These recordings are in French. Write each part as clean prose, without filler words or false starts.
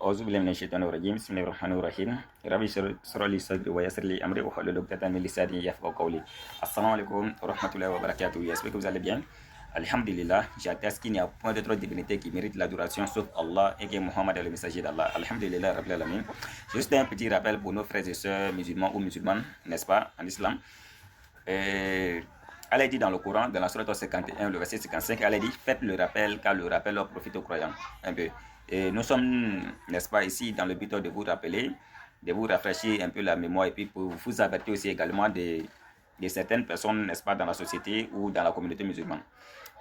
أعوذ بالله من الشيطان الرجيم بسم الله الرحمن الرحيم ربي اشرح لي صدري ويسر لي أمري واحلل عقدة من لساني يفقهوا قولي. Assalamu alaikum wa rahmatullahi wa barakatuh. J'espère que vous allez bien. Alhamdulillah, j'atteste qu'il n'y a point d'autre divinité qui mérite l'adoration sauf Allah et que Muhammad est le messager d'Allah. Alhamdulillah, Rabbil Alamin. Juste un petit rappel pour nos frères et sœurs musulmans ou musulmanes, n'est-ce pas, en islam. Allah dit dans le Coran, dans la sourate 51, le verset 55, Allah dit faites le rappel car le rappel leur profite aux croyants. Un peu. Et nous sommes, n'est-ce pas, ici dans le but de vous rappeler, de vous rafraîchir un peu la mémoire et puis pour vous avertir aussi également de certaines personnes, n'est-ce pas, dans la société ou dans la communauté musulmane.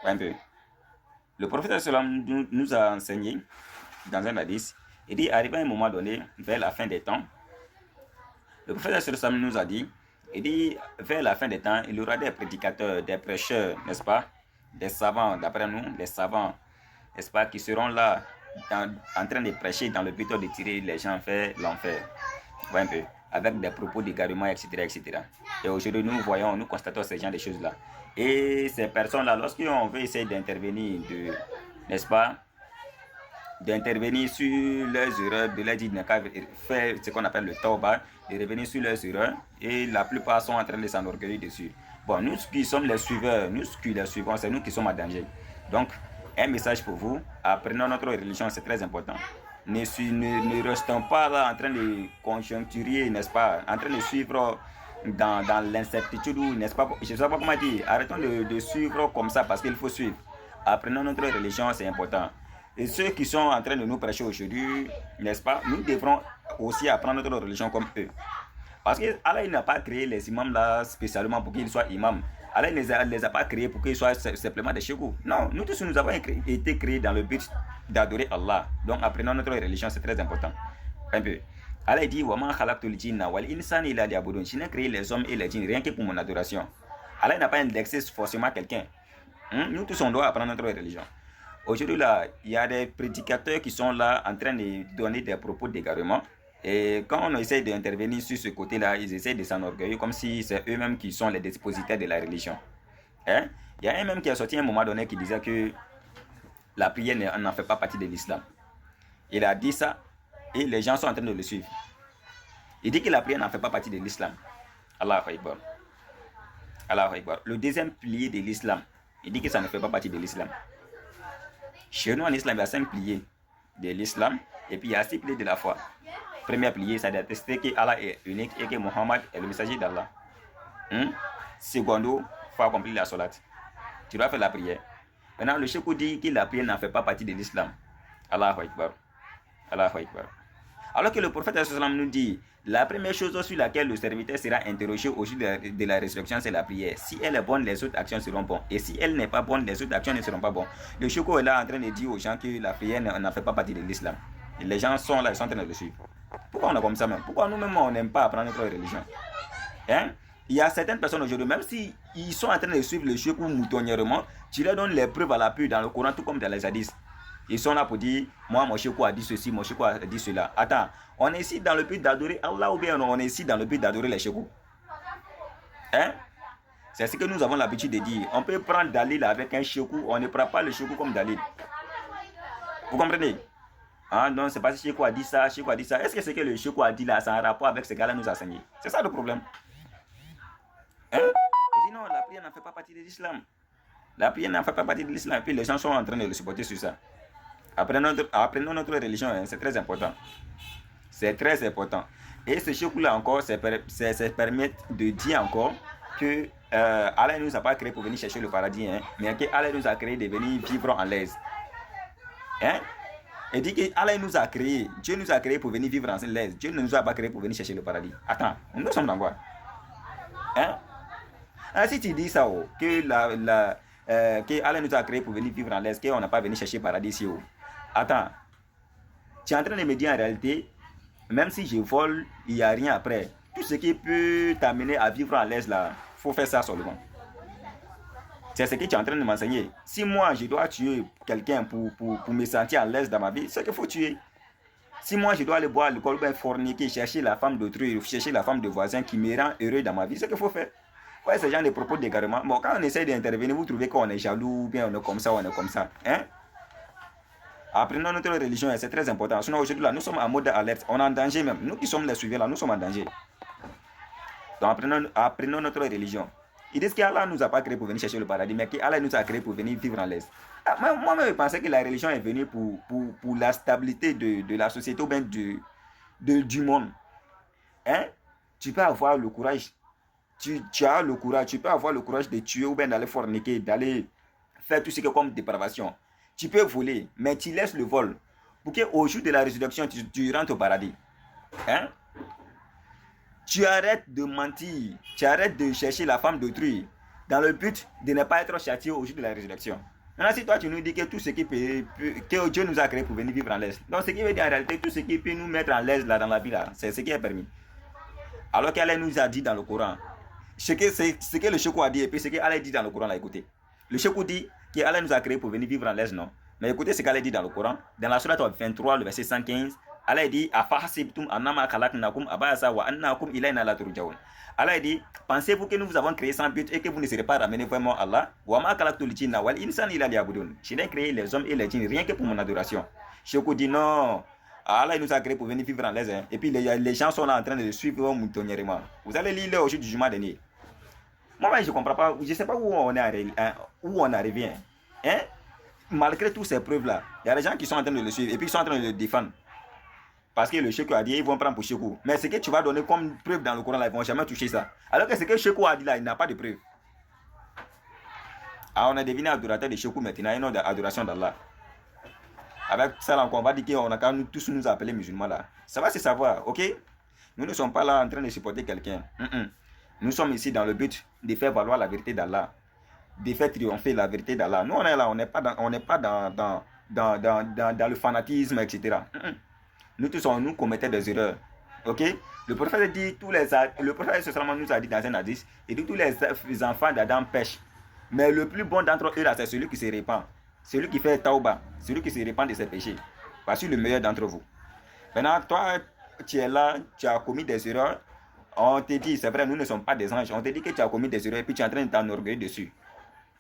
Un peu. Le prophète sallam nous a enseigné dans un hadith, il dit arrivé à un moment donné, vers la fin des temps, le prophète sallam nous a dit, il dit vers la fin des temps, il y aura des prédicateurs, des prêcheurs, n'est-ce pas, des savants, d'après nous, des savants, n'est-ce pas, qui seront là en train de prêcher dans le but de tirer les gens vers l'enfer, un peu, avec des propos d'égarement, etc., etc. Et aujourd'hui, nous voyons, nous constatons ces gens de choses-là. Et ces personnes-là, lorsqu'on veut essayer d'intervenir, n'est-ce pas, d'intervenir sur leurs erreurs, de leur dire de faire ce qu'on appelle le tawbah, de revenir sur leurs erreurs, et la plupart sont en train de s'enorgueillir dessus. Bon, nous qui sommes les suiveurs, nous qui les suivons, c'est nous qui sommes en danger. Donc, un message pour vous, apprenons notre religion, c'est très important. Ne restons pas là en train de conjoncturer, n'est-ce pas, en train de suivre dans l'incertitude, n'est-ce pas, je ne sais pas comment dire, arrêtons de suivre comme ça parce qu'il faut suivre. Apprenons notre religion, c'est important. Et ceux qui sont en train de nous prêcher aujourd'hui, n'est-ce pas, nous devrons aussi apprendre notre religion comme eux. Parce que Allah n'a pas créé les imams là spécialement pour qu'ils soient imams. Allah ne les a pas créés pour qu'ils soient simplement des chégous. Non, nous tous nous avons été créés dans le but d'adorer Allah. Donc apprenons notre religion, c'est très important. Un peu. Allah dit wa ma khalaqtul jinna wal insana illa liya'budun. Je n'ai créé les hommes et les djinns rien que pour mon adoration. Allah n'a pas indexé forcément quelqu'un. Nous tous on doit apprendre notre religion. Aujourd'hui là, il y a des prédicateurs qui sont là en train de donner des propos d'égarement. Et quand on essaie d'intervenir sur ce côté-là, ils essaient de s'enorgueillir comme si c'est eux-mêmes qui sont les dépositaires de la religion. Hein? Il y a un même qui a sorti à un moment donné qui disait que la prière n'en fait pas partie de l'islam. Il a dit ça et les gens sont en train de le suivre. Il dit que la prière n'en fait pas partie de l'islam. Allahu Akbar. Allahu Akbar. Le deuxième pilier de l'islam, il dit que ça ne fait pas partie de l'islam. Chez nous en islam, il y a 5 piliers de l'islam et puis il y a 6 piliers de la foi. Premier pilier, c'est d'attester que Allah est unique et que Muhammad est le messager d'Allah. Secondo, il faut accomplir la salat. Tu dois faire la prière. Maintenant, le cheikh dit que la prière n'en fait pas partie de l'islam. Allahu Akbar. Allahu Akbar. Alors que le prophète nous dit, la première chose sur laquelle le serviteur sera interrogé au sujet de la résurrection, c'est la prière. Si elle est bonne, les autres actions seront bonnes. Et si elle n'est pas bonne, les autres actions ne seront pas bonnes. Le cheikh est là en train de dire aux gens que la prière n'en fait pas partie de l'islam. Et les gens sont là, ils sont en train de le suivre. Pourquoi on est comme ça même? Pourquoi nous-mêmes on n'aime pas apprendre notre religion? Hein? Il y a certaines personnes aujourd'hui, même si ils sont en train de suivre le cheikh moutonnièrement, tu leur donnes les preuves à l'appui dans le Coran, tout comme dans les hadiths. Ils sont là pour dire, moi mon cheikh a dit ceci, mon cheikh a dit cela. Attends, on est ici dans le but d'adorer Allah ou bien on est ici dans le but d'adorer les cheikhs? Hein? C'est ce que nous avons l'habitude de dire. On peut prendre Dalil avec un cheikh, on ne prend pas le cheikh comme Dalil. Vous comprenez? Ah non, c'est parce que Cheikh a dit ça, Cheikh a dit ça. Est-ce que ce que le Cheikh a dit là, ça a un rapport avec ce gars-là nous a enseigné? C'est ça le problème. Hein? Il dit non, la prière n'en fait pas partie de l'islam. La prière n'en fait pas partie de l'islam. Et puis les gens sont en train de le supporter sur ça. Apprenons notre religion, hein, c'est très important. C'est très important. Et ce Cheikh-là encore, ça permet de dire encore que Allah ne nous a pas créé pour venir chercher le paradis, hein, mais que Allah nous a créé de venir vivre en l'aise. Hein? Il dit que Allah nous a créé, Dieu nous a créé pour venir vivre en l'aise. Dieu ne nous a pas créé pour venir chercher le paradis. Attends, nous sommes dans quoi? Hein? Alors, si tu dis ça, que Allah nous a créé pour venir vivre en l'aise, qu'on n'a pas venu chercher le paradis ici. Attends, tu es en train de me dire en réalité, même si je vole, il n'y a rien après. Tout ce qui peut t'amener à vivre en l'aise là, il faut faire ça seulement. C'est ce que tu es en train de m'enseigner. Si moi, je dois tuer quelqu'un pour me sentir à l'aise dans ma vie, c'est qu'il faut tuer. Si moi, je dois aller boire l'alcool, forniquer, chercher la femme d'autrui, chercher la femme de voisin qui me rend heureux dans ma vie, c'est ce qu'il faut faire. Ouais, ce genre de propos d'égarement. Bon, quand on essaie d'intervenir, vous trouvez qu'on est jaloux, bien on est comme ça, on est comme ça. Hein? Apprenons notre religion et c'est très important. Sinon aujourd'hui là, nous sommes en mode alerte. On est en danger même. Nous qui sommes les suivants là, nous sommes en danger. Donc apprenons notre religion. Ils disent qu'Allah ne nous a pas créé pour venir chercher le paradis, mais qu'Allah nous a créé pour venir vivre en l'aise. Moi-même, je pensais que la religion est venue pour la stabilité de la société ou bien du monde. Hein? Tu peux avoir le courage. Tu as le courage. Tu peux avoir le courage de tuer ou bien d'aller forniquer, d'aller faire tout ce qui est comme dépravation. Tu peux voler, mais tu laisses le vol. Pour qu'au jour de la résurrection, tu rentres au paradis. Hein? Tu arrêtes de mentir. Tu arrêtes de chercher la femme d'autrui dans le but de ne pas être châtié au jour de la résurrection. Maintenant, si toi tu nous dis que tout ce qui peut, que Dieu nous a créé pour venir vivre en l'aise. Donc, ce qui veut dire en réalité, tout ce qui peut nous mettre en l'aise là dans la vie là, c'est ce qui est permis. Alors qu'Allah nous a dit dans le Coran, ce que le Cheikh a dit et puis ce qu'Allah dit dans le Coran là, écoutez. Le Cheikh dit qu'Allah nous a créé pour venir vivre en l'aise, non? Mais écoutez ce qu'Allah dit dans le Coran, dans la sourate 23, le verset 115. Allah dit afahasibtum annama khalaqnakum abasa wa annakum ilayna la turjaun. Allah dit pensez-vous que nous vous avons créé sans but et que vous ne serez pas ramenés vraiment à Allah? Wa ma khalaqtul jinna wal insana illa liya'budun. Je n'ai créé les hommes et les djinns rien que pour mon adoration. Cheikh dit non. Allah nous a créé pour venir vivre en l'aise. Hein. Et puis les gens sont là en train de le suivre moutonnièrement. Vous allez lire au jour du jugement dernier. Moi, je ne comprends pas. Je ne sais pas où on est arrivé. Hein? Malgré toutes ces preuves-là, il y a des gens qui sont en train de le suivre et puis ils sont en train de le défendre. Parce que le Cheikh a dit, ils vont prendre pour Cheikh. Mais ce que tu vas donner comme preuve dans le Coran, là, ils ne vont jamais toucher ça. Alors que ce que le Cheikh a dit là, il n'a pas de preuve. Alors on a devenu adorateur de Cheikh maintenant, il y a une adoration d'Allah. Avec ça, là, on va dire qu'on a quand même tous nous appeler musulmans là. Ça va se savoir, ok? Nous ne sommes pas là en train de supporter quelqu'un. Nous sommes ici dans le but de faire valoir la vérité d'Allah. De faire triompher la vérité d'Allah. Nous, on est là, on n'est pas dans le fanatisme, etc. Nous tous, nous commettons des erreurs. Ok? Le prophète dit, le prophète nous a dit dans un hadith, il dit tous les enfants d'Adam pêchent. Mais le plus bon d'entre eux, c'est celui qui se répand. Celui qui fait tauba. Celui qui se répand de ses péchés. Voici le meilleur d'entre vous. Maintenant, toi, tu es là, tu as commis des erreurs. On te dit, c'est vrai, nous ne sommes pas des anges. On te dit que tu as commis des erreurs et puis tu es en train de t'enorgueillir dessus.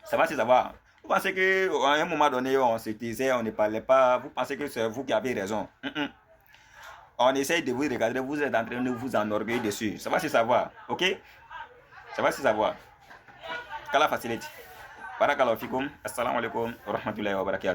Ça va se savoir. Vous pensez qu'à un moment donné, on se taisait, on ne parlait pas. Vous pensez que c'est vous qui avez raison. On essaye de vous regarder, vous êtes en train de vous enorgueillir dessus. Ça va se savoir. Ok? Ça va se savoir. Qu'Allah facilite. Barakallahu fikum. Assalamu alaikum wa rahmatullahi wa barakatuh.